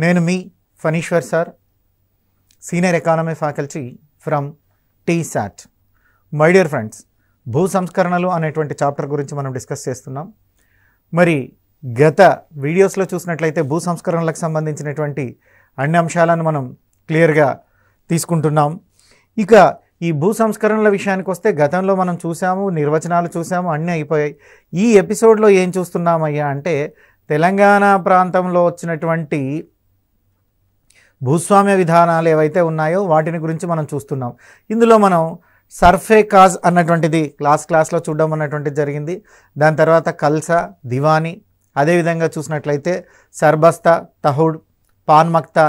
నేను మీ Phaneeswar sir, senior economy faculty from TSAT. My dear friends, భూ సంస్కరణలు అనేటువంటి చాప్టర్ గురించి మనం డిస్కస్ చేస్తున్నాం. మరి గత వీడియోస్లో చూసినట్లయితే భూ సంస్కరణలకు సంబంధించినటువంటి అన్ని అంశాలను మనం క్లియర్గా తీసుకుంటున్నాం. ఇక ఈ భూ సంస్కరణల విషయానికి వస్తే గతంలో మనం చూసాము, నిర్వచనాలు చూసాము, అన్నీ అయిపోయాయి. ఈ ఎపిసోడ్లో ఏం చూస్తున్నామయ్యా అంటే తెలంగాణ ప్రాంతంలో వచ్చినటువంటి భూస్వామ్య విధానాలు ఏవైతే ఉన్నాయో వాటిని గురించి మనం చూస్తున్నాం. ఇందులో మనం సర్ఫే కాజ్ అన్నటువంటిది క్లాస్లో చూడడం అన్నటువంటిది జరిగింది. దాని తర్వాత కల్సా, దివానీ, అదేవిధంగా చూసినట్లయితే సర్బస్తా, తహుడ్, పాన్మక్తా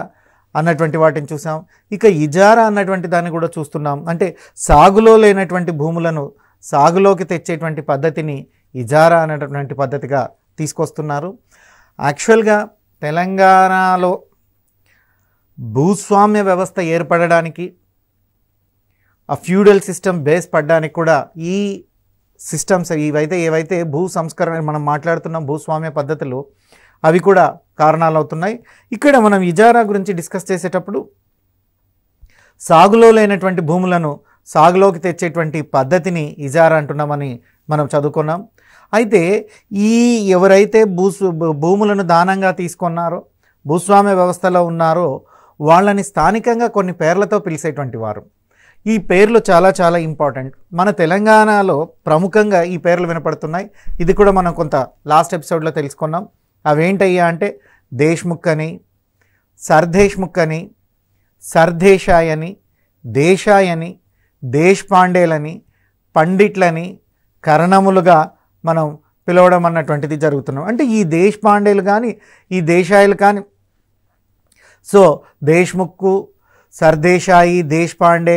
అన్నటువంటి వాటిని చూసాం. ఇక ఇజారా అన్నటువంటి దాన్ని కూడా చూస్తున్నాం. అంటే సాగులో లేనటువంటి భూములను సాగులోకి తెచ్చేటువంటి పద్ధతిని ఇజారా అనేటువంటి పద్ధతిగా తీసుకొస్తున్నారు. యాక్చువల్గా తెలంగాణలో భూస్వామ్య వ్యవస్థ ఏర్పడడానికి, ఆ ఫ్యూడల్ సిస్టమ్ బేస్ పడడానికి కూడా ఈ సిస్టమ్స్ ఏవైతే భూ సంస్కరణ మనం మాట్లాడుతున్నాం, భూస్వామ్య పద్ధతులు, అవి కూడా కారణాలు అవుతున్నాయి. ఇక్కడ మనం ఇజారా గురించి డిస్కస్ చేసేటప్పుడు సాగులో లేనటువంటి భూములను సాగులోకి తెచ్చేటువంటి పద్ధతిని ఇజారా అంటున్నామని మనం చదువుకున్నాం. అయితే ఎవరైతే భూములను దానంగా తీసుకున్నారో, భూస్వామ్య వ్యవస్థలో ఉన్నారో వాళ్ళని స్థానికంగా కొన్ని పేర్లతో పిలిచేటువంటి వారు. ఈ పేర్లు చాలా చాలా ఇంపార్టెంట్. మన తెలంగాణలో ప్రముఖంగా ఈ పేర్లు వినపడుతున్నాయి. ఇది కూడా మనం కొంత లాస్ట్ ఎపిసోడ్లో తెలుసుకున్నాం. అవేంటయ్యా అంటే దేశ్ముఖ్ అని, సర్దేశ్ముఖ్ అని, సర్దేశాయ్ అని, దేశాయ్ అని, దేశ్పాండేలని, పండిట్లని, కరణములుగా మనం పిలవడం అన్నటువంటిది జరుగుతున్నాం. అంటే ఈ దేశ్పాండేలు కానీ ఈ దేశాయిలు కానీ, సో దేశ్ముఖ్, సర్దేశాయి, దేశ్పాండే,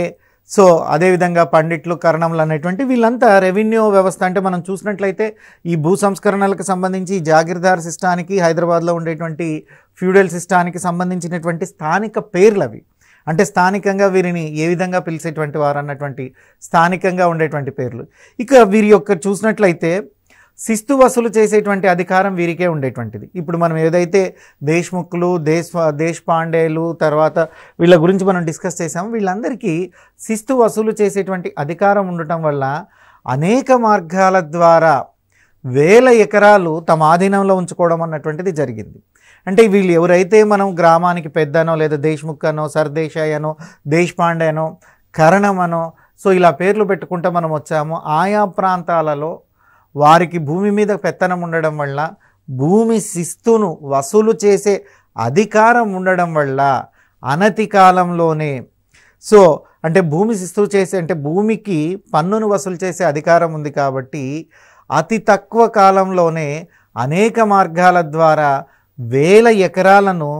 సో అదేవిధంగా పండిట్లు, కరణములు అనేటువంటి వీళ్ళంతా రెవెన్యూ వ్యవస్థ. అంటే మనం చూసినట్లయితే ఈ భూ సంస్కరణలకు సంబంధించి జాగీర్దార్ సిస్టానికి, హైదరాబాద్లో ఉండేటువంటి ఫ్యూడల్ సిస్టానికి సంబంధించినటువంటి స్థానిక పేర్లు అవి. అంటే స్థానికంగా వీరిని ఏ విధంగా పిలిచేటువంటి వారు అన్నటువంటి స్థానికంగా ఉండేటువంటి పేర్లు. ఇక వీరి యొక్క చూసినట్లయితే శిస్తు వసూలు చేసేటువంటి అధికారం వీరికే ఉండేటువంటిది. ఇప్పుడు మనం ఏదైతే దేశ్ముఖ్లు, దేశ్పాండేలు, తర్వాత వీళ్ళ గురించి మనం డిస్కస్ చేసాము, వీళ్ళందరికీ శిస్తు వసూలు చేసేటువంటి అధికారం ఉండటం వల్ల అనేక మార్గాల ద్వారా వేల ఎకరాలు తమ ఆధీనంలో ఉంచుకోవడం అన్నటువంటిది జరిగింది. అంటే వీళ్ళు ఎవరైతే మనం గ్రామానికి పెద్దనో, లేదా దేశ్ముఖ్ అనో, సర్దేశాయ్ అనో, దేశ్పాండే అనో, కరణం అనో, సో ఇలా పేర్లు పెట్టుకుంటూ మనం వచ్చాము. ఆయా ప్రాంతాలలో వారికి భూమి మీద పెత్తనం ఉండడం వల్ల, భూమి శిస్తును వసూలు చేసే అధికారం ఉండడం వల్ల అనతి కాలంలోనే, సో అంటే భూమి శిస్తు చేసే, అంటే భూమికి పన్నును వసూలు చేసే అధికారం ఉంది కాబట్టి అతి తక్కువ కాలంలోనే అనేక మార్గాల ద్వారా వేల ఎకరాలను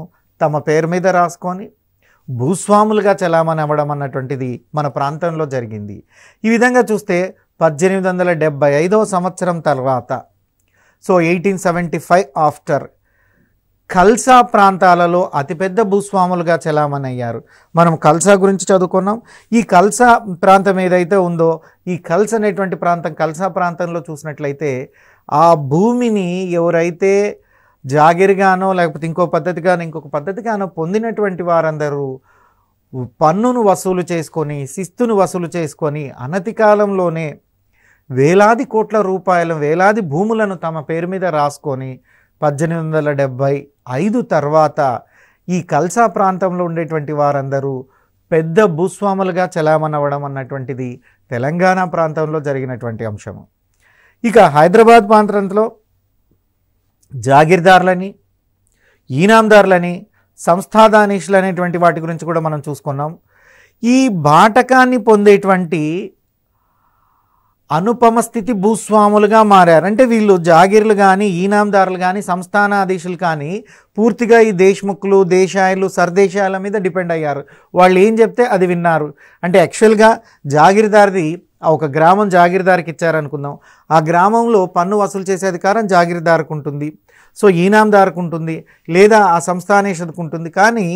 తమ పేరు మీద రాసుకొని భూస్వాములుగా చలామణి అవ్వడం అన్నటువంటిది మన ప్రాంతంలో జరిగింది. ఈ విధంగా చూస్తే 1875వ సంవత్సరం తర్వాత, సో 1875 ఆఫ్టర్, కల్సా ప్రాంతాలలో అతిపెద్ద భూస్వాములుగా చలామణి అయ్యారు. మనం కల్సా గురించి చదువుకున్నాం. ఈ కల్సా ప్రాంతం ఏదైతే ఉందో, ఈ కల్స అనేటువంటి ప్రాంతం, కల్సా ప్రాంతంలో చూసినట్లయితే ఆ భూమిని ఎవరైతే జాగిరిగానో లేకపోతే ఇంకొక పద్ధతిగానో పొందినటువంటి వారందరూ పన్నును వసూలు చేసుకొని, శిస్తును వసూలు చేసుకొని అనతి కాలంలోనే వేలాది కోట్ల రూపాయల, వేలాది భూములను తమ పేరు మీద రాసుకొని 1875 తర్వాత ఈ కల్సా ప్రాంతంలో ఉండేటువంటి వారందరూ పెద్ద భూస్వాములుగా చలామణి అవ్వడం అన్నటువంటిది తెలంగాణ ప్రాంతంలో జరిగినటువంటి అంశము. ఇక హైదరాబాద్ ప్రాంతంలో జాగీర్దార్లని, ఈనాందార్లని, సంస్థాదానీషులు అనేటువంటి వాటి గురించి కూడా మనం చూసుకున్నాం. ఈ బాటకాన్ని పొందేటువంటి అనుపమ స్థితి భూస్వాములుగా మారారు. అంటే వీళ్ళు జాగీర్లు కానీ, ఈనాందారులు కానీ, సంస్థానాధీశులు కానీ పూర్తిగా ఈ దేశ్ముఖ్లు, దేశాయిలు, సర్దేశాల మీద డిపెండ్ అయ్యారు. వాళ్ళు ఏం చెప్తే అది విన్నారు. అంటే యాక్చువల్గా జాగీర్దార్ది ఒక గ్రామం జాగీర్దార్కి ఇచ్చారనుకుందాం. ఆ గ్రామంలో పన్ను వసూలు చేసే అధికారం జాగీర్దార్కు ఉంటుంది, సో ఈనాందార్కు ఉంటుంది, లేదా ఆ సంస్థానేషద్కు ఉంటుంది. కానీ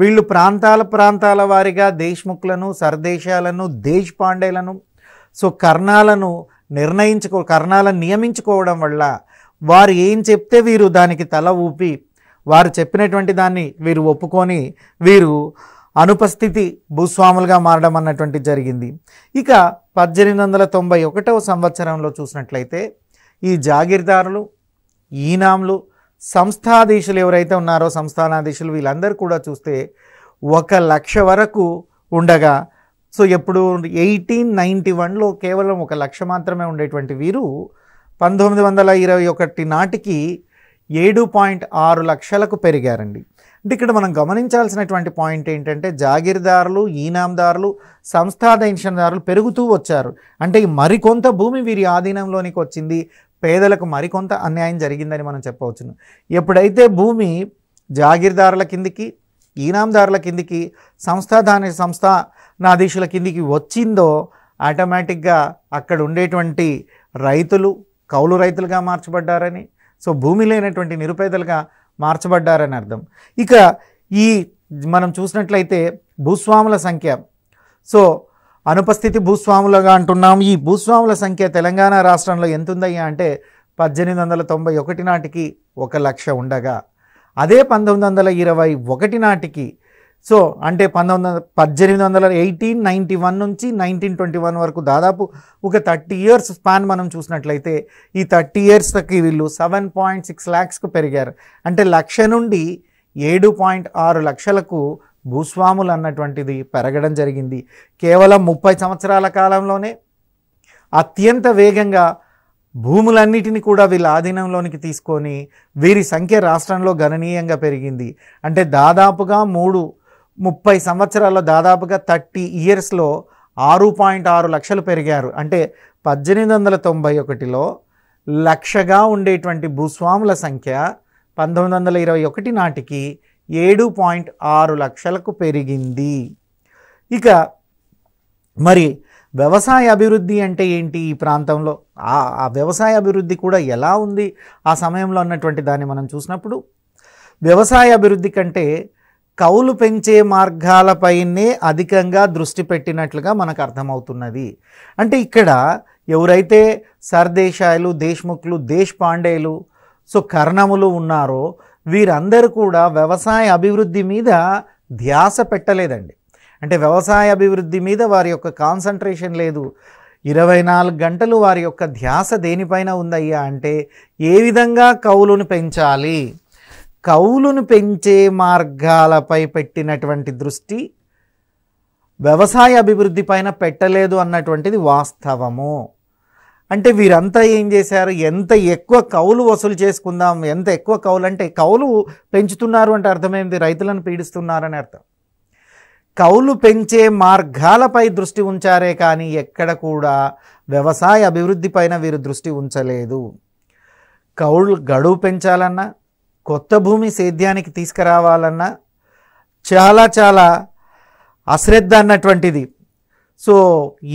వీళ్ళు ప్రాంతాల వారిగా దేశ్ముఖ్లను, సర్దేశాలను, దేశ్పాండేలను, సో కర్ణాలను నియమించుకోవడం వల్ల వారు ఏం చెప్తే వీరు దానికి తల ఊపి వారు చెప్పినటువంటి దాన్ని వీరు ఒప్పుకొని వీరు అనుపస్థితి భూస్వాములుగా మారడం అన్నటువంటి జరిగింది. ఇక 1891 సంవత్సరంలో చూసినట్లయితే ఈ జాగీర్దారులు, ఈనాంలు, సంస్థాధీశులు ఎవరైతే ఉన్నారో సంస్థానాధీశులు వీళ్ళందరూ కూడా చూస్తే 1,00,000 వరకు ఉండగా, సో ఎప్పుడు 1891లో కేవలం 1,00,000 మాత్రమే ఉండేటువంటి వీరు 1921 నాటికి 7.6 లక్షలకు పెరిగారండి. అంటే ఇక్కడ మనం గమనించాల్సినటువంటి పాయింట్ ఏంటంటే జాగీర్దారులు, ఈనాందారులు, సంస్థాధీశదారులు పెరుగుతూ వచ్చారు. అంటే మరికొంత భూమి వీరి ఆధీనంలోనికి వచ్చింది, పేదలకు మరికొంత అన్యాయం జరిగిందని మనం చెప్పవచ్చును. ఎప్పుడైతే భూమి జాగీర్దారుల కిందికి, ఈనాందారుల కిందికి, సంస్థానాధీశుల కిందికి వచ్చిందో ఆటోమేటిక్గా అక్కడ ఉండేటువంటి రైతులు కౌలు రైతులుగా మార్చబడ్డారని, సో భూమి లేనటువంటి నిరుపేదలుగా మార్చబడ్డారని అర్థం. ఇక ఈ మనం చూసినట్లయితే భూస్వాముల సంఖ్య, సో అనుపస్థితి భూస్వాములుగా అంటున్నాం. ఈ భూస్వాముల సంఖ్య తెలంగాణ రాష్ట్రంలో ఎంత ఉందయ్యా అంటే 1891 నాటికి 1,00,000 ఉండగా, అదే 1921 నాటికి, సో అంటే 1891 నుంచి 1921 వరకు దాదాపు ఒక 30 ఇయర్స్ స్పాన్ మనం చూసినట్లయితే ఈ 30 ఇయర్స్కి వీళ్ళు 7.6 lakhsకు పెరిగారు. అంటే 1,00,000 నుండి 7.6 లక్షలకు భూస్వాములు అన్నటువంటిది పెరగడం జరిగింది. కేవలం 30 సంవత్సరాల కాలంలోనే అత్యంత వేగంగా భూములన్నిటిని కూడా వీళ్ళ ఆధీనంలోనికి తీసుకొని వీరి సంఖ్య రాష్ట్రంలో గణనీయంగా పెరిగింది. అంటే దాదాపుగా 30 సంవత్సరాల్లో దాదాపుగా 30 ఇయర్స్లో 6.6 లక్షలు పెరిగారు. అంటే 1891లో 1,00,000గా ఉండేటువంటి భూస్వాముల సంఖ్య 1921 నాటికి 7.6 లక్షలకు పెరిగింది. ఇక మరి వ్యవసాయ అభివృద్ధి అంటే ఏంటి ఈ ప్రాంతంలో, ఆ వ్యవసాయ అభివృద్ధి కూడా ఎలా ఉంది ఆ సమయంలో అన్నటువంటి దాన్ని మనం చూసినప్పుడు, వ్యవసాయ అభివృద్ధి కంటే కౌలు పెంచే మార్గాలపైనే అధికంగా దృష్టి పెట్టినట్లుగా మనకు అర్థమవుతున్నది. అంటే ఇక్కడ ఎవరైతే సర్దేశాయులు, దేశ్ముఖ్లు, దేశపాండేలు, సో కర్ణములు ఉన్నారో వీరందరూ కూడా వ్యవసాయ అభివృద్ధి మీద ధ్యాస పెట్టలేదండి. అంటే వ్యవసాయ అభివృద్ధి మీద వారి యొక్క కాన్సన్ట్రేషన్ లేదు. 24 గంటలు వారి యొక్క ధ్యాస దేనిపైన ఉందయ్యా అంటే ఏ విధంగా కౌలును పెంచాలి, కౌలును పెంచే మార్గాలపై పెట్టినటువంటి దృష్టి వ్యవసాయ అభివృద్ధి పైన పెట్టలేదు అన్నటువంటిది వాస్తవము. అంటే వీరంతా ఏం చేశారు, ఎంత ఎక్కువ కౌలు వసూలు చేసుకుందాం, ఎంత ఎక్కువ కౌలు అంటే కౌలు పెంచుతున్నారు అంటే అర్థమైంది రైతులను పీడిస్తున్నారని అర్థం. కౌలు పెంచే మార్గాలపై దృష్టి ఉంచారే కానీ ఎక్కడ కూడా వ్యవసాయ అభివృద్ధి పైన వీరు దృష్టి ఉంచలేదు. కౌలు గడువు పెంచాలన్నా, కొత్త భూమి సేద్యానికి తీసుకురావాలన్నా చాలా అశ్రద్ధ అన్నటువంటిది. సో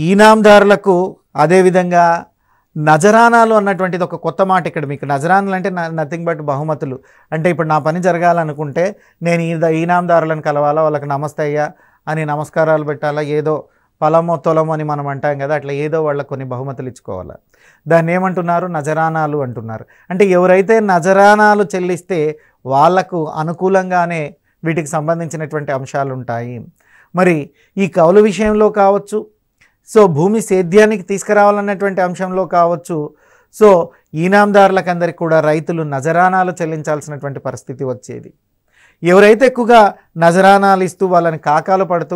ఈనాందారులకు, అదేవిధంగా నజరానాలు అన్నటువంటిది ఒక కొత్త మాట ఇక్కడ. మీకు నజరానాలు అంటే నథింగ్ బట్ బహుమతులు. అంటే ఇప్పుడు నా పని జరగాలనుకుంటే నేను ఈనాందారులను కలవాలా, వాళ్ళకి నమస్తే అయ్యా అని నమస్కారాలు పెట్టాలా, ఏదో పొలమో తొలమో అని మనం అంటాం కదా, అట్లా ఏదో వాళ్ళకి కొన్ని బహుమతులు ఇచ్చుకోవాలా. దాన్ని ఏమంటున్నారు, నజరానాలు అంటున్నారు. అంటే ఎవరైతే నజరానాలు చెల్లిస్తే వాళ్లకు అనుకూలంగానే వీటికి సంబంధించినటువంటి అంశాలు ఉంటాయి. మరి ఈ కౌలు విషయంలో కావచ్చు, సో భూమి సేద్యానికి తీసుకురావాలన్నటువంటి అంశంలో కావచ్చు, సో ఈనాందారులకు అందరికీ కూడా రైతులు నజరానాలు చెల్లించాల్సినటువంటి పరిస్థితి వచ్చేది. ఎవరైతే ఎక్కువగా నజరానాలు ఇస్తూ వాళ్ళని కాకాలు పడుతూ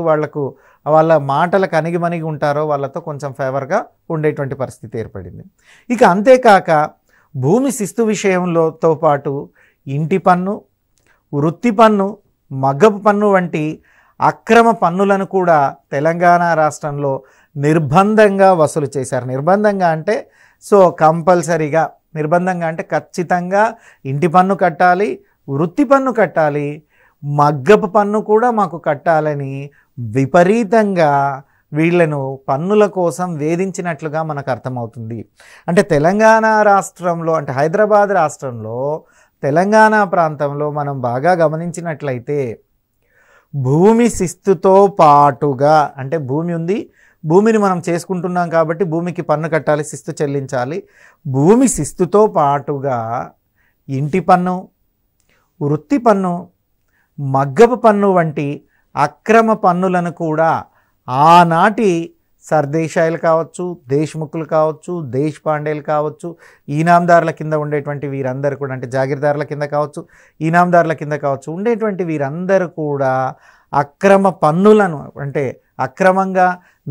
వాళ్ళ మాటలకు అణిగిమణిగి ఉంటారో వాళ్ళతో కొంచెం ఫేవర్గా ఉండేటువంటి పరిస్థితి ఏర్పడింది. ఇక అంతేకాక భూమి శిస్తు విషయంలోతో పాటు ఇంటి పన్ను, వృత్తి పన్ను, మగ్గపు పన్ను వంటి అక్రమ పన్నులను కూడా తెలంగాణ రాష్ట్రంలో నిర్బంధంగా వసూలు చేశారు. నిర్బంధంగా అంటే సో కంపల్సరీగా, నిర్బంధంగా అంటే ఖచ్చితంగా ఇంటి పన్ను కట్టాలి, వృత్తి పన్ను కట్టాలి, మగ్గపు పన్ను కూడా మాకు కట్టాలని విపరీతంగా వీళ్లను పన్నుల కోసం వేధించినట్లుగా మనకు అర్థమవుతుంది. అంటే తెలంగాణ రాష్ట్రంలో, అంటే హైదరాబాద్ రాష్ట్రంలో, తెలంగాణ ప్రాంతంలో మనం బాగా గమనించినట్లయితే భూమి శిస్తుతో పాటుగా, అంటే భూమి ఉంది, భూమిని మనం చేసుకుంటున్నాం కాబట్టి భూమికి పన్ను కట్టాలి, శిస్తు చెల్లించాలి. భూమి శిస్తుతో పాటుగా ఇంటి పన్ను, వృత్తి పన్ను, మగ్గపు పన్ను వంటి అక్రమ పన్నులను కూడా ఆనాటి సర్దేశాయిలు కావచ్చు, దేశ్ముఖులు కావచ్చు, దేశపాండేలు కావచ్చు, ఈనాందారుల కింద ఉండేటువంటి వీరందరూ కూడా, అంటే జాగీర్దారుల కింద కావచ్చు, ఈనాందారుల కింద కావచ్చు, ఉండేటువంటి వీరందరూ కూడా అక్రమ పన్నులను, అంటే అక్రమంగా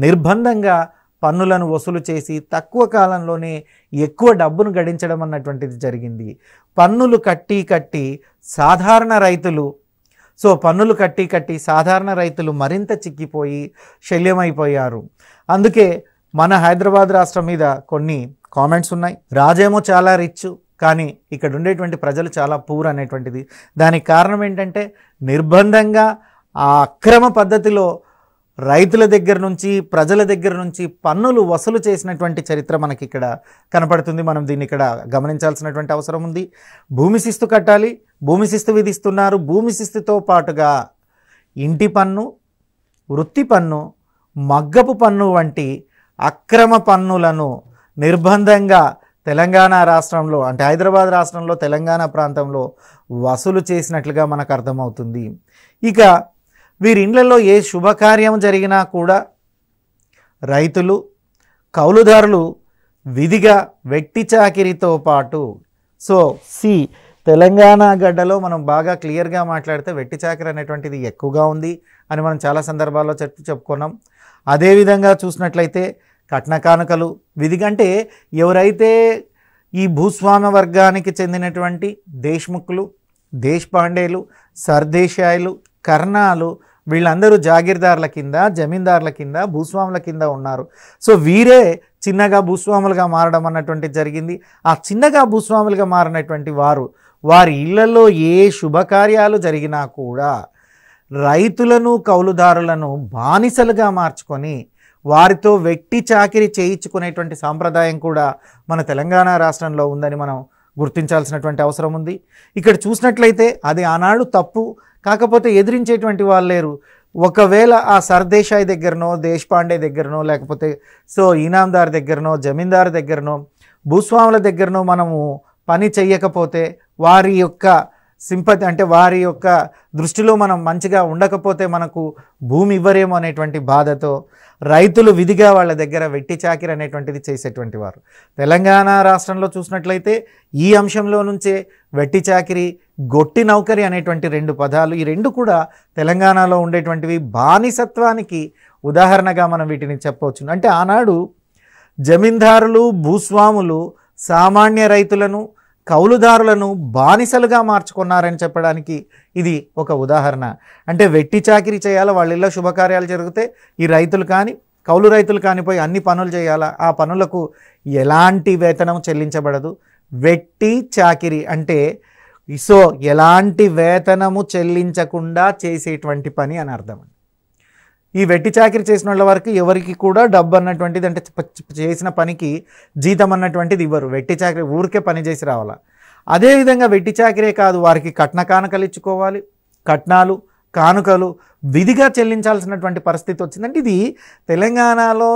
నిర్బంధంగా పన్నులను వసూలు చేసి తక్కువ కాలంలోనే ఎక్కువ డబ్బును గడించడం అన్నటువంటిది జరిగింది. పన్నులు కట్టి సాధారణ రైతులు పన్నులు కట్టి సాధారణ రైతులు మరింత చిక్కిపోయి శల్యమైపోయారు. అందుకే మన హైదరాబాద్ రాష్ట్రం మీద కొన్ని కామెంట్స్ ఉన్నాయి. రాజేమో చాలా రిచ్, కానీ ఇక్కడ ఉండేటువంటి ప్రజలు చాలా పూర్ అనేటువంటిది. దానికి కారణం ఏంటంటే నిర్బంధంగా ఆ అక్రమ పద్ధతిలో రైతుల దగ్గర నుంచి, ప్రజల దగ్గర నుంచి పన్నులు వసూలు చేసినటువంటి చరిత్ర మనకి ఇక్కడ కనపడుతుంది. మనం దీన్ని ఇక్కడ గమనించాల్సినటువంటి అవసరం ఉంది. భూమి శిస్తు కట్టాలి, భూమి శిస్తు విధిస్తున్నారు. భూమి శిస్తుతో పాటుగా ఇంటి పన్ను, వృత్తి పన్ను, మగ్గపు పన్ను వంటి అక్రమ పన్నులను నిర్బంధంగా తెలంగాణ రాష్ట్రంలో, అంటే హైదరాబాద్ రాష్ట్రంలో, తెలంగాణ ప్రాంతంలో వసూలు చేసినట్లుగా మనకు అర్థమవుతుంది. ఇక వీరి ఇండ్లలో ఏ శుభకార్యం జరిగినా కూడా రైతులు, కౌలుదారులు విధిగా వెట్టి చాకిరీతో పాటు తెలంగాణ గడ్డలో మనం బాగా క్లియర్గా మాట్లాడితే వెట్టి చాకిరీ అనేటువంటిది ఎక్కువగా ఉంది అని మనం చాలా సందర్భాల్లో చెప్పుకున్నాం. అదేవిధంగా చూసినట్లయితే కట్న కానుకలు విధిగా, అంటే ఎవరైతే ఈ భూస్వామ్య వర్గానికి చెందినటువంటి దేశ్ముఖులు, దేశపాండేలు, సర్దేశాయిలు, కర్ణాలు, వీళ్ళందరూ జాగీర్దారుల కింద, జమీందారుల కింద, భూస్వాముల కింద ఉన్నారు. వీరే చిన్నగా భూస్వాములుగా మారడం అన్నటువంటిది జరిగింది. ఆ చిన్నగా భూస్వాములుగా మారినటువంటి వారి ఇళ్లలో ఏ శుభకార్యాలు జరిగినా కూడా రైతులను, కౌలుదారులను బానిసలుగా మార్చుకొని వారితో వెట్టి చాకిరీ చేయించుకునేటువంటి సాంప్రదాయం కూడా మన తెలంగాణ రాష్ట్రంలో ఉందని మనం గుర్తించాల్సినటువంటి అవసరం ఉంది. ఇక్కడ చూసినట్లయితే అది ఆనాడు తప్పు, కాకపోతే ఎదిరించేటువంటి వాళ్ళు లేరు. ఒకవేళ ఆ సర్దేశాయి దగ్గరనో, దేశపాండే దగ్గరనో, లేకపోతే ఈనాందార్ దగ్గరనో, జమీందారు దగ్గరనో, భూస్వాముల దగ్గరనో మనము పని చెయ్యకపోతే, వారి యొక్క సింపతి, అంటే వారి యొక్క దృష్టిలో మనం మంచిగా ఉండకపోతే మనకు భూమి ఇవ్వరేమో అనేటువంటి బాధతో రైతులు విధిగా వాళ్ళ దగ్గర వెట్టి చాకిరీ అనేటువంటిది చేసేటువంటి వారు. తెలంగాణ రాష్ట్రంలో చూసినట్లయితే ఈ అంశంలో నుంచే వెట్టి చాకిరీ, గొట్టి నౌకరీ అనేటువంటి రెండు పదాలు, ఈ రెండు కూడా తెలంగాణలో ఉండేటువంటివి. బానిసత్వానికి ఉదాహరణగా మనం వీటిని చెప్పవచ్చు. అంటే ఆనాడు జమీందారులు, భూస్వాములు సామాన్య రైతులను, కౌలుదారులను బానిసలుగా మార్చుకున్నారని చెప్పడానికి ఇది ఒక ఉదాహరణ. అంటే వెట్టి చాకిరీ చేయాలా, వాళ్ళ ఇళ్ళ శుభకార్యాలు జరిగితే ఈ రైతులు కానీ, కౌలు రైతులు కానిపోయి అన్ని పనులు చేయాలా, ఆ పనులకు ఎలాంటి వేతనం చెల్లించబడదు. వెట్టి చాకిరీ అంటే ఎలాంటి వేతనము చెల్లించకుండా చేసేటువంటి పని అని అర్థం. ఈ వెట్టి చాకిరీ చేసిన వాళ్ళ వరకు ఎవరికి కూడా డబ్బు అన్నటువంటిది, అంటే చేసిన పనికి జీతం అన్నటువంటిది ఇవ్వరు. వెట్టి చాకిరీ ఊరికే పని చేసి రావాలా. అదేవిధంగా వెట్టి చాకిరీ కాదు, వారికి కట్న కానుకలు ఇచ్చుకోవాలి. కట్నాలు, కానుకలు విధిగా చెల్లించాల్సినటువంటి పరిస్థితి వచ్చిందంటే ఇది తెలంగాణలో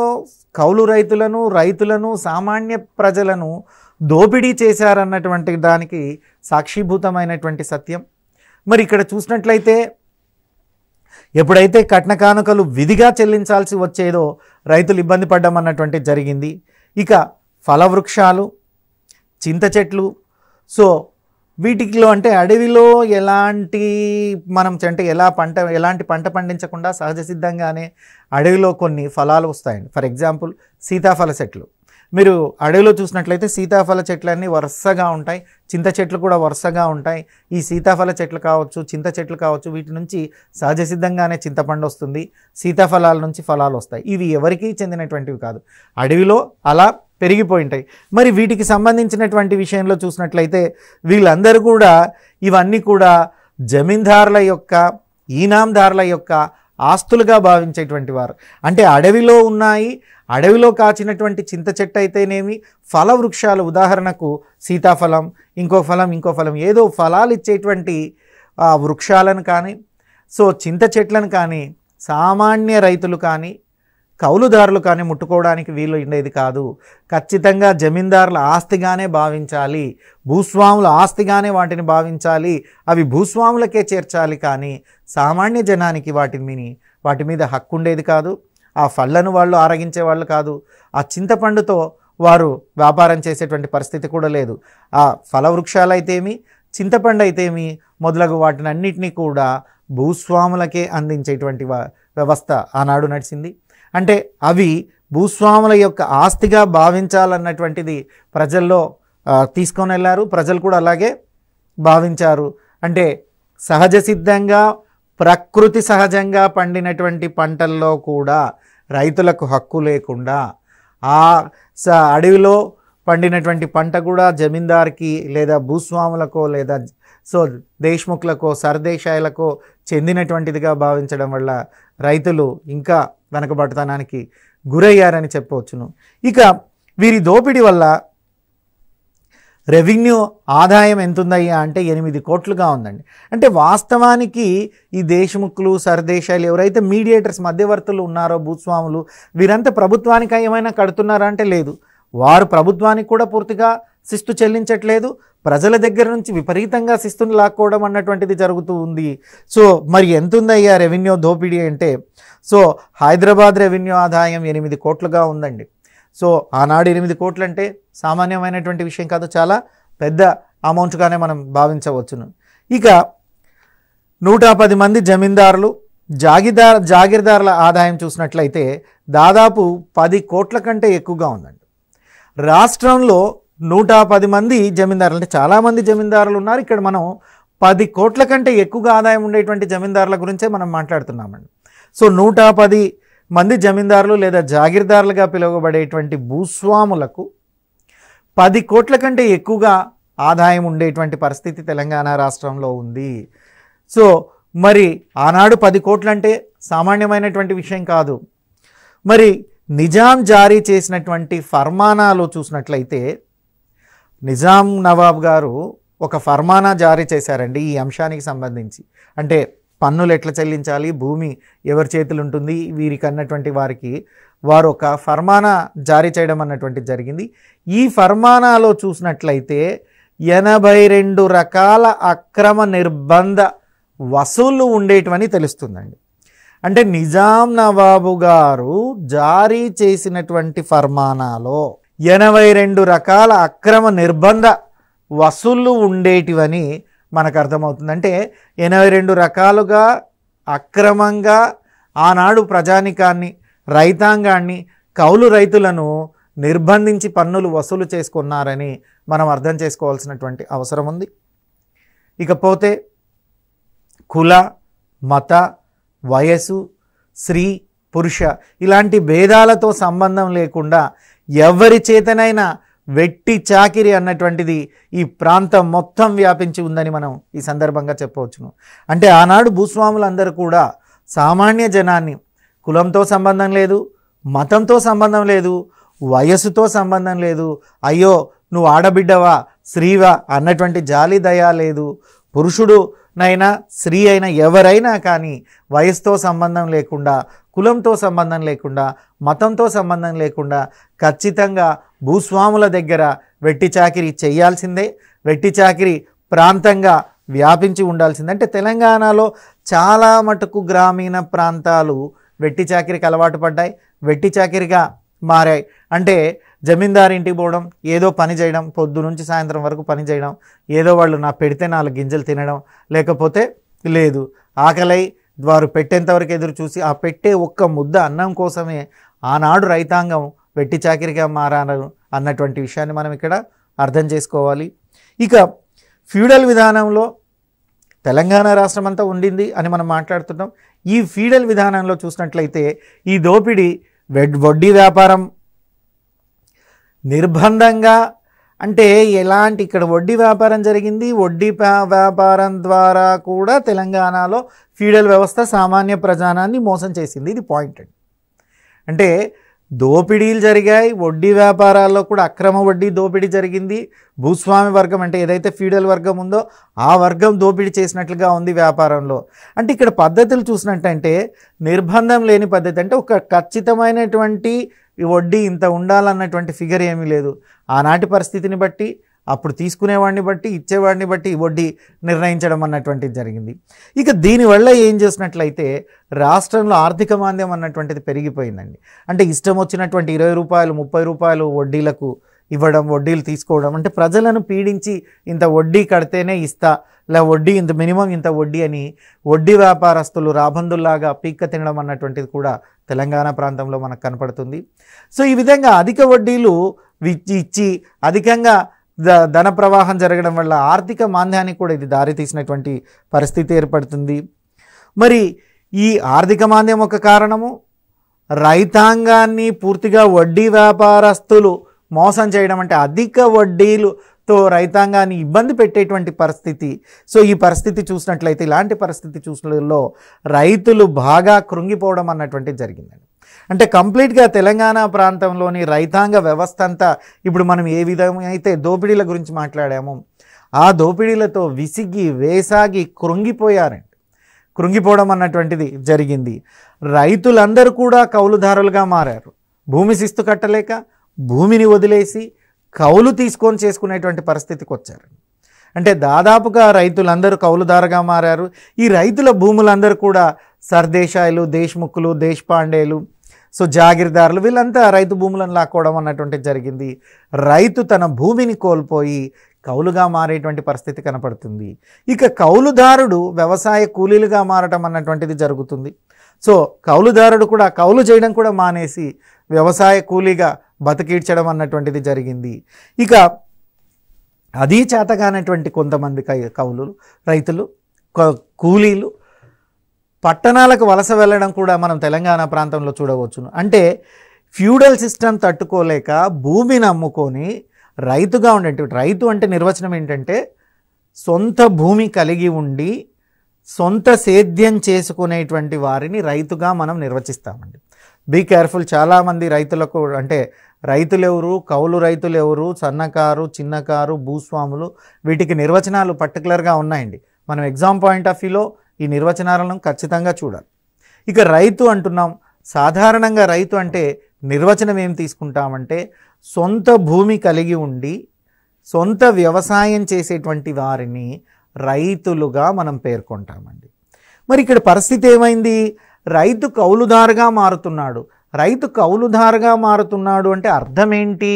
కౌలు రైతులను, సామాన్య ప్రజలను దోపిడీ చేశారన్నటువంటి దానికి సాక్షిభూతమైనటువంటి సత్యం. మరి ఇక్కడ చూసినట్లయితే ఎప్పుడైతే కట్న కానుకలు విధిగా చెల్లించాల్సి వచ్చేదో రైతులు ఇబ్బంది పడ్డం అన్నటువంటిది జరిగింది. ఇక ఫలవృక్షాలు, చింత చెట్లు, వీటిలో అంటే అడవిలో ఎలాంటి ఎలాంటి పంట పండించకుండా సహజ సిద్ధంగానే అడవిలో కొన్ని ఫలాలు వస్తాయండి. ఫర్ ఎగ్జాంపుల్ సీతాఫల చెట్లు. మీరు అడవిలో చూసినట్లయితే సీతాఫల చెట్లన్నీ వరుసగా ఉంటాయి, చింత చెట్లు కూడా వరుసగా ఉంటాయి. ఈ సీతాఫల చెట్లు కావచ్చు, చింత చెట్లు కావచ్చు, వీటి నుంచి సహజ సిద్ధంగానే చింతపండు వస్తుంది, సీతాఫలాల నుంచి ఫలాలు వస్తాయి. ఇవి ఎవరికీ చెందినటువంటివి కాదు, అడవిలో అలా పెరిగిపోయి ఉంటాయి. మరి వీటికి సంబంధించినటువంటి విషయంలో చూసినట్లయితే వీళ్ళందరూ కూడా ఇవన్నీ కూడా జమీందారుల యొక్క, ఈనాందారుల యొక్క ఆస్తులుగా భావించేటువంటి వారు. అంటే అడవిలో ఉన్నాయి, అడవిలో కాచినటువంటి చింత చెట్టు అయితేనేమి, ఫల వృక్షాలు, ఉదాహరణకు సీతాఫలం, ఇంకో ఫలం ఏదో ఫలాలు ఇచ్చేటువంటి వృక్షాలను కానీ చింత చెట్లను కానీ సామాన్య రైతులు కానీ, కౌలుదారులు కానీ ముట్టుకోవడానికి వీలు ఉండేది కాదు. ఖచ్చితంగా జమీందారుల ఆస్తిగానే భావించాలి, భూస్వాముల ఆస్తిగానే వాటిని భావించాలి, అవి భూస్వాములకే చేర్చాలి. కానీ సామాన్య జనానికి వాటి మీద హక్కు ఉండేది కాదు. ఆ ఫళ్ళను వాళ్ళు ఆరగించే వాళ్ళు కాదు. ఆ చింతపండుతో వారు వ్యాపారం చేసేటువంటి పరిస్థితి కూడా లేదు. ఆ ఫలవృక్షాలైతేమి, చింతపండు అయితేమి మొదలగు వాటిని అన్నిటినీ కూడా భూస్వాములకే అందించేటువంటి వ్యవస్థ ఆనాడు నడిచింది. అంటే అవి భూస్వాముల యొక్క ఆస్తిగా భావించాలన్నటువంటిది ప్రజల్లో తీసుకొని వెళ్ళారు. ప్రజలు కూడా అలాగే భావించారు. అంటే సహజ సిద్ధంగా ప్రకృతి సహజంగా పండినటువంటి పంటల్లో కూడా రైతులకు హక్కు లేకుండా ఆ అడవిలో పండినటువంటి పంట కూడా జమీందార్కి లేదా భూస్వాములకో లేదా దేశ్ముఖులకో సర్దేశాయులకో చెందినటువంటిదిగా భావించడం వల్ల రైతులు ఇంకా వెనకబడతనానికి గురయ్యారని చెప్పవచ్చును. ఇక వీరి దోపిడీ వల్ల రెవెన్యూ ఆదాయం ఎంతుందయ్యా అంటే 8 కోట్లుగా ఉందండి. అంటే వాస్తవానికి ఈ దేశముఖులు సర్దేశాలు ఎవరైతే మీడియేటర్స్ మధ్యవర్తులు ఉన్నారో భూస్వాములు, వీరంతా ప్రభుత్వానికి ఏమైనా కడుతున్నారా అంటే లేదు. వారు ప్రభుత్వానికి కూడా పూర్తిగా శిస్తు చెల్లించట్లేదు. ప్రజల దగ్గర నుంచి విపరీతంగా శిస్తుని లాక్కోవడం అన్నటువంటిది జరుగుతూ ఉంది. సో మరి ఎంతుందయ్యా రెవెన్యూ దోపిడీ అంటే హైదరాబాద్ రెవెన్యూ ఆదాయం 8 కోట్లుగా ఉందండి. ఆనాడు 8 కోట్లు అంటే సామాన్యమైనటువంటి విషయం కాదు, చాలా పెద్ద అమౌంట్గానే మనం భావించవచ్చును. ఇక 110 మంది జమీందారులు జాగీర్దారుల ఆదాయం చూసినట్లయితే దాదాపు 10 కోట్ల కంటే ఎక్కువగా ఉందండి. రాష్ట్రంలో 110 మంది జమీందారులు అంటే చాలామంది జమీందారులు ఉన్నారు. ఇక్కడ మనం 10 కోట్ల కంటే ఎక్కువగా ఆదాయం ఉండేటువంటి జమీందారుల గురించే మనం మాట్లాడుతున్నామండి. 110 మంది జమీందారులు లేదా జాగీర్దారులుగా పిలువబడేటువంటి భూస్వాములకు 10 కోట్ల కంటే ఎక్కువగా ఆదాయం ఉండేటువంటి పరిస్థితి తెలంగాణ రాష్ట్రంలో ఉంది. మరి ఆనాడు 10 కోట్లు అంటే సామాన్యమైనటువంటి విషయం కాదు. మరి నిజాం జారీ చేసినటువంటి ఫర్మానాలు చూసినట్లయితే నిజాం నవాబ్ గారు ఒక ఫర్మానా జారీ చేశారండి ఈ అంశానికి సంబంధించి. అంటే పన్నులు ఎట్లా చెల్లించాలి, భూమి ఎవరి చేతులు ఉంటుంది, వీరికి అన్నటువంటి వారు ఒక ఫర్మానా జారీ చేయడం అన్నటువంటి జరిగింది. ఈ ఫర్మానాలో చూసినట్లయితే 82 రకాల అక్రమ నిర్బంధ వసూళ్లు ఉండేటివని తెలుస్తుందండి. అంటే నిజాం నవాబు గారు జారీ చేసినటువంటి ఫర్మానాలో 82 రకాల అక్రమ నిర్బంధ వసూళ్లు ఉండేటివని మనకు అర్థమవుతుంది. అంటే 82 రకాలుగా అక్రమంగా ఆనాడు ప్రజానికాన్ని, రైతాంగాన్ని, కౌలు రైతులను నిర్బంధించి పన్నులు వసూలు చేసుకున్నారని మనం అర్థం చేసుకోవాల్సినటువంటి అవసరం ఉంది. ఇకపోతే కుల, మత, వయసు, స్త్రీ, పురుష ఇలాంటి భేదాలతో సంబంధం లేకుండా ఎవరి చేతనైనా వెట్టి చాకిరి అన్నటువంటిది ఈ ప్రాంతం మొత్తం వ్యాపించి ఉందని మనం ఈ సందర్భంగా చెప్పవచ్చును. అంటే ఆనాడు భూస్వాములందరూ కూడా సామాన్య జనాన్ని కులంతో సంబంధం లేదు, మతంతో సంబంధం లేదు, వయస్సుతో సంబంధం లేదు, అయ్యో నువ్వు ఆడబిడ్డవా స్త్రీవా అన్నటువంటి జాలి దయ లేదు. పురుషుడునైనా స్త్రీ అయినా ఎవరైనా కానీ వయసుతో సంబంధం లేకుండా, కులంతో సంబంధం లేకుండా, మతంతో సంబంధం లేకుండా ఖచ్చితంగా భూస్వాముల దగ్గర వెట్టి చాకిరి చేయాల్సిందే. వెట్టి చాకిరి ప్రాంతంగా వ్యాపించి ఉండాల్సిందే. అంటే తెలంగాణలో చాలా మటుకు గ్రామీణ ప్రాంతాలు వెట్టి చాకిరికి అలవాటు పడ్డాయి, వెట్టి చాకిరిగా మారాయి. అంటే జమీందారు ఇంటికి పోవడం, ఏదో పని చేయడం, పొద్దు నుంచి సాయంత్రం వరకు పని చేయడం, ఏదో వాళ్ళు నా పెడితే 4 గింజలు తినడం, లేకపోతే లేదు ఆకలై వారు పెట్టేంతవరకు ఎదురు చూసి ఆ పెట్టే ఒక్క ముద్ద అన్నం కోసమే ఆనాడు రైతాంగం వెట్టి చాకిరిగా మారారు అన్నటువంటి విషయాన్ని మనం ఇక్కడ అర్థం చేసుకోవాలి. ఇక ఫ్యూడల్ విధానంలో తెలంగాణ రాష్ట్రం అంతా ఉండింది అని మనం మాట్లాడుతున్నాం. ఈ ఫ్యూడల్ విధానంలో చూసినట్లయితే ఈ దోపిడీ వడ్డీ వ్యాపారం నిర్బంధంగా, అంటే ఎలాంటి ఇక్కడ వడ్డీ వ్యాపారం జరిగింది. వడ్డీ వ్యాపారం ద్వారా కూడా తెలంగాణలో ఫ్యూడల్ వ్యవస్థ సామాన్య ప్రజానాన్ని మోసం చేసింది. ఇది పాయింట్ అండి. అంటే దోపిడీలు జరిగాయి, వడ్డీ వ్యాపారాల్లో కూడా అక్రమ వడ్డీ దోపిడీ జరిగింది. భూస్వామి వర్గం అంటే ఏదైతే ఫీడల్ వర్గం ఉందో ఆ వర్గం దోపిడీ చేసినట్లుగా ఉంది వ్యాపారంలో. అంటే ఇక్కడ పద్ధతులు చూసినట్టంటే నిర్బంధం లేని పద్ధతి, అంటే ఒక ఖచ్చితమైనటువంటి వడ్డీ ఇంత ఉండాలన్నటువంటి ఫిగర్ ఏమీ లేదు. ఆనాటి పరిస్థితిని బట్టి, అప్పుడు తీసుకునేవాడిని బట్టి, ఇచ్చేవాడిని బట్టి వడ్డీ నిర్ణయించడం అన్నటువంటిది జరిగింది. ఇక దీనివల్ల ఏం చేసినట్లయితే రాష్ట్రంలో ఆర్థిక మాంద్యం అన్నటువంటిది పెరిగిపోయిందండి. అంటే ఇష్టం వచ్చినటువంటి 20 రూపాయలు 30 రూపాయలు వడ్డీలకు ఇవ్వడం, వడ్డీలు తీసుకోవడం, అంటే ప్రజలను పీడించి ఇంత వడ్డీ కడితేనే ఇస్తా, ఇలా వడ్డీ ఇంత మినిమం ఇంత వడ్డీ అని వడ్డీ వ్యాపారస్తులు రాబందుల్లాగా పీక్క తినడం అన్నటువంటిది కూడా తెలంగాణ ప్రాంతంలో మనకు కనపడుతుంది. సో ఈ విధంగా అధిక వడ్డీలు ఇచ్చి అధికంగా ధన ప్రవాహం జరగడం వల్ల ఆర్థిక మాంద్యానికి కూడా ఇది దారితీసినటువంటి పరిస్థితి ఏర్పడుతుంది. మరి ఈ ఆర్థిక మాంద్యం ఒక కారణము, రైతాంగాన్ని పూర్తిగా వడ్డీ వ్యాపారస్తులు మోసం చేయడం, అంటే అధిక వడ్డీలుతో రైతాంగాన్ని ఇబ్బంది పెట్టేటువంటి పరిస్థితి. సో ఈ పరిస్థితి చూసినట్లయితే, ఇలాంటి పరిస్థితి చూసినలో రైతులు బాగా కృంగిపోవడం అన్నటువంటిది జరిగిందండి. అంటే కంప్లీట్గా తెలంగాణ ప్రాంతంలోని రైతాంగ వ్యవస్థ అంతా ఇప్పుడు మనం ఏ విధంగా అయితే దోపిడీల గురించి మాట్లాడామో ఆ దోపిడీలతో విసిగి వేసాగి కృంగిపోయారండి. కృంగిపోవడం అన్నటువంటిది జరిగింది. రైతులందరూ కూడా కౌలుదారులుగా మారారు. భూమి శిస్తు కట్టలేక భూమిని వదిలేసి కౌలు తీసుకొని చేసుకునేటువంటి పరిస్థితికి వచ్చారు. అంటే దాదాపుగా రైతులందరూ కౌలుదారుగా మారారు. ఈ రైతుల భూములందరూ కూడా సర్దేశాయిలు, దేశ్ముఖులు, దేశపాండేలు, సో జాగీర్దారులు, వీళ్ళంతా రైతు భూములను లాక్కోవడం అన్నటువంటిది జరిగింది. రైతు తన భూమిని కోల్పోయి కౌలుగా మారేటువంటి పరిస్థితి కనపడుతుంది. ఇక కౌలుదారుడు వ్యవసాయ కూలీలుగా మారటం అన్నటువంటిది జరుగుతుంది. సో కౌలుదారుడు కూడా కౌలు చేయడం కూడా మానేసి వ్యవసాయ కూలీగా బతికీడ్చడం అన్నటువంటిది జరిగింది. ఇక అది చేతగానటువంటి కొంతమంది రైతులు, కూలీలు పట్టణాలకు వలస వెళ్ళడం కూడా మనం తెలంగాణ ప్రాంతంలో చూడవచ్చును. అంటే ఫ్యూడల్ సిస్టమ్ తట్టుకోలేక భూమిని అమ్ముకొని రైతుగా ఉండేటువంటి, రైతు అంటే నిర్వచనం ఏంటంటే సొంత భూమి కలిగి ఉండి సొంత సేద్యం చేసుకునేటువంటి వారిని రైతుగా మనం నిర్వచిస్తామండి. Be careful. చాలామంది రైతులకు అంటే రైతులెవరు, కౌలు రైతులెవరు, సన్నకారు, చిన్నకారు, భూస్వాములు, వీటికి నిర్వచనాలు పర్టికులర్గా ఉన్నాయండి. మనం ఎగ్జామ్ పాయింట్ ఆఫ్ వ్యూలో ఈ నిర్వచనాలను ఖచ్చితంగా చూడాలి. ఇక రైతు అంటున్నాం. సాధారణంగా రైతు అంటే నిర్వచనం ఏం తీసుకుంటామంటే సొంత భూమి కలిగి ఉండి సొంత వ్యవసాయం చేసేటువంటి వారిని రైతులుగా మనం పేర్కొంటామండి. మరి ఇక్కడ పరిస్థితి ఏమైంది? రైతు కౌలుదారుగా మారుతున్నాడు. రైతు కౌలుదారుగా మారుతున్నాడు అంటే అర్థం ఏంటి?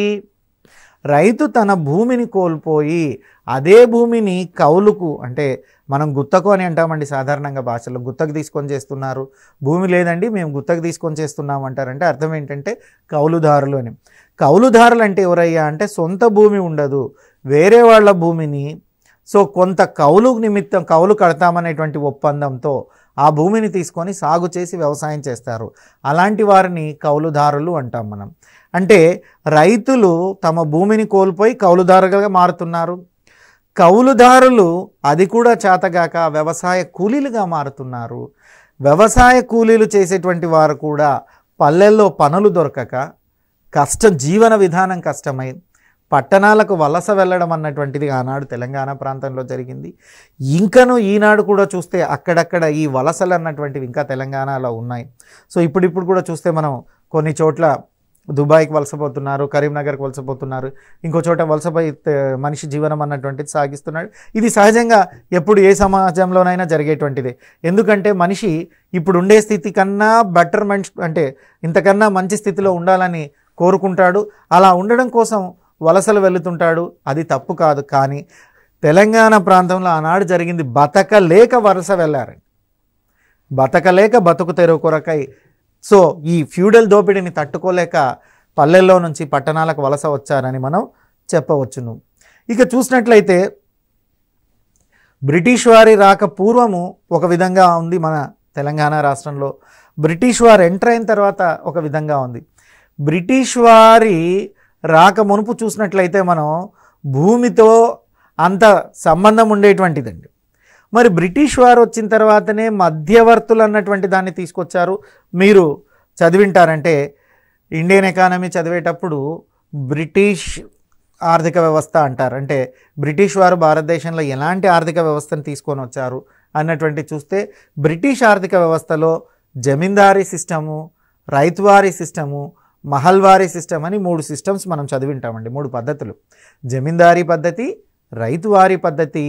రైతు తన భూమిని కోల్పోయి అదే భూమిని కౌలుకు, అంటే మనం గుత్తకు అని అంటామండి సాధారణంగా భాషలో, గుత్తకు తీసుకొని చేస్తున్నారు, భూమి లేదండి మేము గుత్తకు తీసుకొని చేస్తున్నాం అంటారంటే అర్థం ఏంటంటే కౌలుదారులు అని. కౌలుదారులు అంటే ఎవరయ్యా అంటే సొంత భూమి ఉండదు, వేరే వాళ్ళ భూమిని సో కొంత కౌలు నిమిత్తం కౌలు కడతామనేటువంటి ఒప్పందంతో ఆ భూమిని తీసుకొని సాగు చేసి వ్యవసాయం చేస్తారు. అలాంటి వారిని కౌలుదారులు అంటాం మనం. అంటే రైతులు తమ భూమిని కోల్పోయి కౌలుదారులుగా మారుతున్నారు. కౌలుదారులు అది కూడా చేతగాక వ్యవసాయ కూలీలుగా మారుతున్నారు. వ్యవసాయ కూలీలు చేసేటువంటి వారు కూడా పల్లెల్లో పనులు దొరకక జీవన విధానం కష్టమై పట్టణాలకు వలస వెళ్ళడం అన్నటువంటిది ఆనాడు తెలంగాణ ప్రాంతంలో జరిగింది. ఇంకను ఈనాడు కూడా చూస్తే అక్కడక్కడ ఈ వలసలు అన్నటువంటివి ఇంకా తెలంగాణలో ఉన్నాయి. సో ఇప్పుడు కూడా చూస్తే మనం కొన్ని చోట్ల దుబాయ్కి వలసపోతున్నారు, కరీంనగర్కి వలసపోతున్నారు, ఇంకో చోట వలసపోయి మనిషి జీవనం అన్నటువంటిది సాగిస్తున్నాడు. ఇది సహజంగా ఎప్పుడు ఏ సమాజంలోనైనా జరిగేటువంటిదే. ఎందుకంటే మనిషి ఇప్పుడు ఉండే స్థితి కన్నా బెటర్మెంట్, అంటే ఇంతకన్నా మంచి స్థితిలో ఉండాలని కోరుకుంటాడు. అలా ఉండడం కోసం వలసలు వెళుతుంటాడు. అది తప్పు కాదు. కానీ తెలంగాణ ప్రాంతంలో ఆనాడు జరిగింది బతకలేక వలస వెళ్ళారండి. బతకలేక బతుకు తెరువు కొరకై సో ఈ ఫ్యూడల్ దోపిడీని తట్టుకోలేక పల్లెల్లో నుంచి పట్టణాలకు వలస వచ్చారని మనం చెప్పవచ్చును. ఇక చూసినట్లయితే బ్రిటిష్ వారి రాక పూర్వము ఒక విధంగా ఉంది మన తెలంగాణ రాష్ట్రంలో, బ్రిటిష్ వారు ఎంటర్ అయిన తర్వాత ఒక విధంగా ఉంది. బ్రిటిష్ వారి రాక మునుపు చూసినట్లయితే మనం భూమితో అంత సంబంధం ఉండేటువంటిదండి. మరి బ్రిటిష్ వారు వచ్చిన తర్వాతనే మధ్యవర్తులు అన్నటువంటి దాన్ని తీసుకొచ్చారు. మీరు చదివింటారంటే ఇండియన్ ఎకానమీ చదివేటప్పుడు బ్రిటిష్ ఆర్థిక వ్యవస్థ అంటారు. అంటే బ్రిటిష్ వారు భారతదేశంలో ఎలాంటి ఆర్థిక వ్యవస్థను తీసుకొని వచ్చారు అన్నటువంటి చూస్తే బ్రిటిష్ ఆర్థిక వ్యవస్థలో zamindari system, ryotwari system, mahalwari system అని 3 సిస్టమ్స్ మనం చదివింటామండి. 3 పద్ధతులు: జమీందారీ పద్ధతి, రైతువారీ పద్ధతి,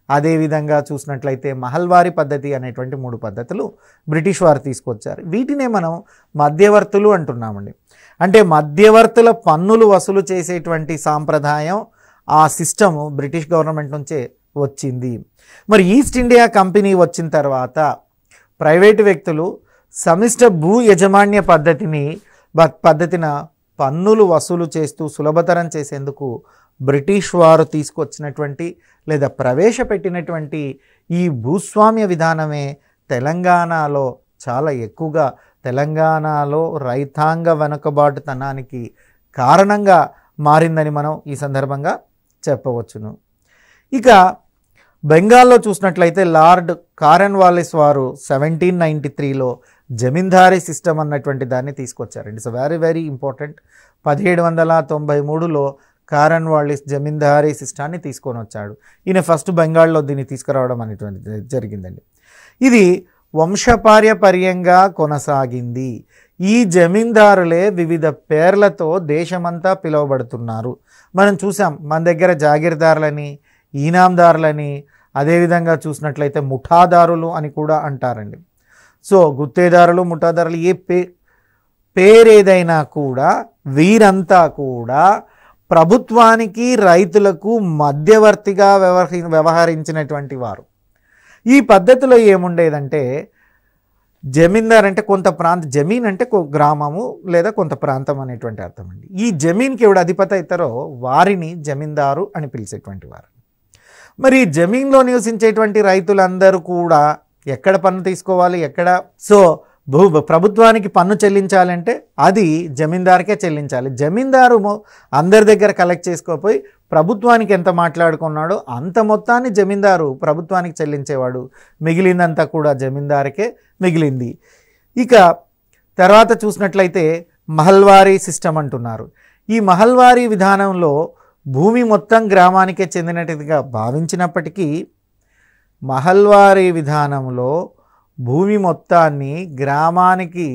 అదేవిధంగా చూసినట్లయితే మహల్వారీ పద్ధతి అనేటువంటి 3 పద్ధతులు బ్రిటిష్ వారు తీసుకొచ్చారు. వీటినే మనం మధ్యవర్తులు అంటున్నామండి. అంటే మధ్యవర్తుల పన్నులు వసూలు చేసేటువంటి సాంప్రదాయం, ఆ సిస్టము బ్రిటిష్ గవర్నమెంట్ నుంచే వచ్చింది. మరి ఈస్ట్ ఇండియా కంపెనీ వచ్చిన తర్వాత ప్రైవేటు వ్యక్తులు సమిష్ట భూ యజమాన్య పద్ధతిన పన్నులు వసూలు చేస్తూ సులభతరం చేసేందుకు బ్రిటిష్ వారు తీసుకొచ్చినటువంటి లేదా ప్రవేశపెట్టినటువంటి ఈ భూస్వామ్య విధానమే తెలంగాణలో చాలా ఎక్కువగా తెలంగాణలో రైతాంగ వెనుకబాటుతనానికి కారణంగా మారిందని మనం ఈ సందర్భంగా చెప్పవచ్చును. ఇక బెంగాల్లో చూసినట్లయితే లార్డ్ కార్న్వాలిస్ వారు 1793లో జమీందారీ సిస్టమ్ అన్నటువంటి దాన్ని తీసుకొచ్చారు. It's very very important. 1793లో కార్న్వాలిస్ జమీందారీ సిస్టాన్ని తీసుకొని వచ్చాడు. ఈయన ఫస్ట్ బెంగాల్లో దీన్ని తీసుకురావడం అనేటువంటిది జరిగిందండి. ఇది వంశపార్యపర్యంగా కొనసాగింది. ఈ జమీందారులే వివిధ పేర్లతో దేశమంతా పిలువబడుతున్నారు. మనం చూసాం, మన దగ్గర జాగీర్దారులని, ఈనాందారులని, అదేవిధంగా చూసినట్లయితే ముఠాదారులు అని కూడా అంటారండి. సో గుత్తేదారులు, ముఠాదారులు, ఏ పేరేదైనా కూడా వీరంతా కూడా ప్రభుత్వానికి రైతులకు మధ్యవర్తిగా వ్యవహరించినటువంటి వారు. ఈ పద్ధతిలో ఏముండేదంటే జమీందార్ అంటే కొంత జమీన్ అంటే గ్రామము లేదా కొంత ప్రాంతం అనేటువంటి అర్థం అండి. ఈ జమీన్కి ఎవడు అధిపతి అవుతారో వారిని జమీందారు అని పిలిచేటువంటి వారు. మరి జమీన్లో నివసించేటువంటి రైతులందరూ కూడా ఎక్కడ పన్ను తీసుకోవాలి, ఎక్కడ ప్రభుత్వానికి పన్ను చెల్లించాలంటే అది జమీందారుకే చెల్లించాలి. జమీందారు అందరి దగ్గర కలెక్ట్ చేసుకోపోయి ప్రభుత్వానికి ఎంత మాట్లాడుకున్నాడో అంత మొత్తాన్ని జమీందారు ప్రభుత్వానికి చెల్లించేవాడు. మిగిలిందంతా కూడా జమీందారుకే మిగిలింది. ఇక తర్వాత చూసినట్లయితే మహల్వారీ సిస్టమ్ అంటున్నారు. ఈ మహల్వారీ విధానంలో భూమి మొత్తం గ్రామానికే చెందినట్టుగా భావించినప్పటికీ మహల్వారీ విధానంలో భూమి మొత్తాన్ని గ్రామానికి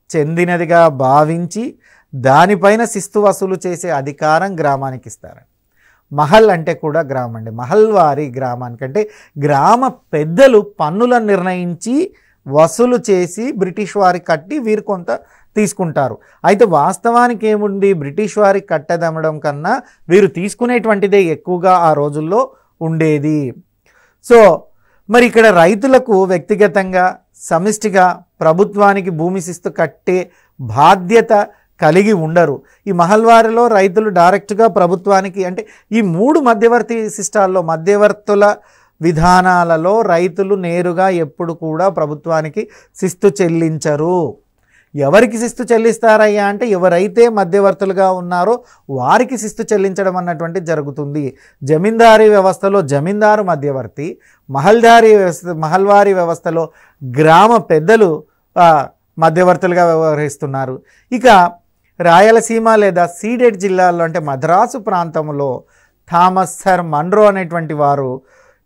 చెందినదిగా భావించి దానిపైన శిస్తు వసూలు చేసే అధికారం గ్రామానికి ఇస్తారు. మహల్ అంటే కూడా గ్రామం అండి. మహల్వారీ గ్రామానికంటే గ్రామ పెద్దలు పన్నులను నిర్ణయించి వసూలు చేసి బ్రిటిష్ వారికి కట్టి వీరు కొంత తీసుకుంటారు. అయితే వాస్తవానికి ఏముంది, బ్రిటిష్ వారికి కట్టదమ్మడం కన్నా వీరు తీసుకునేటువంటిదే ఎక్కువగా ఆ రోజుల్లో ఉండేది. సో మరి ఇక్కడ రైతులకు వ్యక్తిగతంగా సమిష్టిగా ప్రభుత్వానికి భూమి శిస్తు కట్టే బాధ్యత కలిగి ఉండరు. ఈ మహల్వారిలో రైతులు డైరెక్ట్గా ప్రభుత్వానికి, అంటే ఈ 3 మధ్యవర్తి సిస్టాల్లో మధ్యవర్తుల విధానాలలో రైతులు నేరుగా ఎప్పుడు కూడా ప్రభుత్వానికి శిస్తు చెల్లించరు. ఎవరికి శిస్తు చెల్లిస్తారయ్యా అంటే ఎవరైతే మధ్యవర్తులుగా ఉన్నారో వారికి శిస్తు చెల్లించడం అన్నటువంటిది జరుగుతుంది. జమీందారీ వ్యవస్థలో జమీందారు మధ్యవర్తి, మహల్వారీ వ్యవస్థలో గ్రామ పెద్దలు మధ్యవర్తులుగా వ్యవహరిస్తున్నారు. ఇక రాయలసీమ లేదా సీడెడ్ జిల్లాల్లో అంటే మద్రాసు ప్రాంతంలో థామస్ సర్ మన్రో అనేటువంటి వారు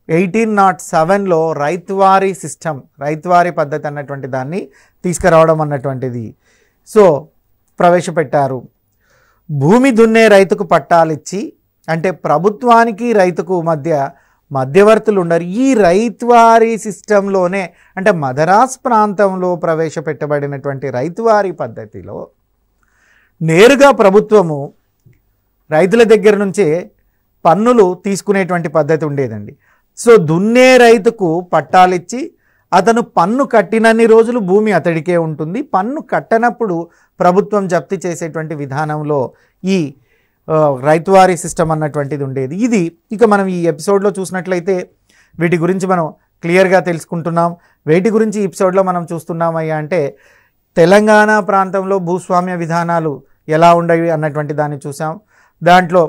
1807లో రైతువారీ సిస్టమ్, రైతువారీ పద్ధతి అన్నటువంటి దాన్ని తీసుకురావడం అన్నటువంటిది ప్రవేశపెట్టారు. భూమి దున్నే రైతుకు పట్టాలిచ్చి, అంటే ప్రభుత్వానికి రైతుకు మధ్యవర్తులు ఉండరు. ఈ రైతువారీ సిస్టంలోనే, అంటే మద్రాస్ ప్రాంతంలో ప్రవేశపెట్టబడినటువంటి రైతువారీ పద్ధతిలో నేరుగా ప్రభుత్వము రైతుల దగ్గర నుంచే పన్నులు తీసుకునేటువంటి పద్ధతి ఉండేదండి. దున్నే రైతుకు పట్టాలిచ్చి అతను పన్ను కట్టినన్ని రోజులు భూమి అతడికే ఉంటుంది. పన్ను కట్టనప్పుడు ప్రభుత్వం జప్తీ చేసేటువంటి విధానంలో ఈ రైతువారీ సిస్టమ్ అన్నటువంటిది ఉండేది. ఇది ఇక మనం ఈ ఎపిసోడ్లో చూసినట్లయితే వీటి గురించి మనం క్లియర్గా తెలుసుకుంటున్నాం. వేటి గురించి ఈ ఎపిసోడ్లో మనం చూస్తున్నామయ్యా అంటే తెలంగాణ ప్రాంతంలో భూస్వామ్య విధానాలు ఎలా ఉండేవి అన్నటువంటి దాన్ని చూసాం. దాంట్లో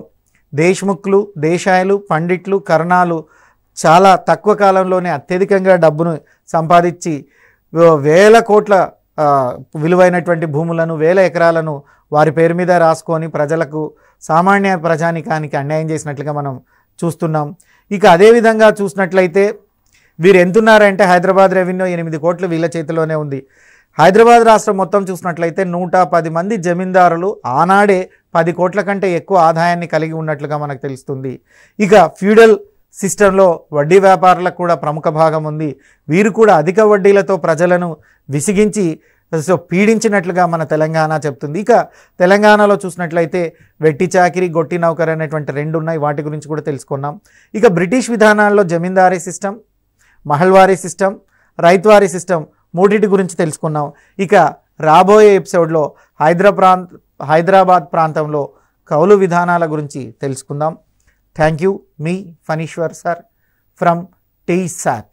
దేశ్ముఖ్లు, దేశాయలు, పండిట్లు, కర్ణాలు చాలా తక్కువ కాలంలోనే అత్యధికంగా డబ్బును సంపాదించి వేల కోట్ల విలువైనటువంటి భూములను, వేల ఎకరాలను వారి పేరు మీద రాసుకొని ప్రజలకు, సామాన్య ప్రజానికానికి అన్యాయం చేసినట్లుగా మనం చూస్తున్నాం. ఇక అదేవిధంగా చూసినట్లయితే వీరు ఎంతున్నారంటే హైదరాబాద్ రెవెన్యూ 8 కోట్లు వీళ్ళ చేతిలోనే ఉంది. హైదరాబాద్ రాష్ట్రం మొత్తం చూసినట్లయితే 110 మంది జమీందారులు ఆనాడే 10 కోట్ల కంటే ఎక్కువ ఆదాయాన్ని కలిగి ఉన్నట్లుగా మనకు తెలుస్తుంది. ఇక ఫ్యూడల్ సిస్టంలో వడ్డీ వ్యాపారులకు కూడా ప్రముఖ భాగం ఉంది. వీరు కూడా అధిక వడ్డీలతో ప్రజలను విసిగించి పీడించినట్లుగా మన తెలంగాణ చెప్తుంది. ఇక తెలంగాణలో చూసినట్లయితే వెట్టి చాకిరి, గొట్టి నౌకర్ అనేటువంటి 2 ఉన్నాయి. వాటి గురించి కూడా తెలుసుకున్నాం. ఇక బ్రిటిష్ విధానాల్లో zamindari system, mahalwari system, ryotwari system మూడింటి గురించి తెలుసుకున్నాం. ఇక రాబోయే ఎపిసోడ్లో హైదరాబాద్ ప్రాంతంలో కౌలు విధానాల గురించి తెలుసుకుందాం. Thank you. మీ ఫణీశ్వర్ సార్ ఫ్రమ్ TSAT.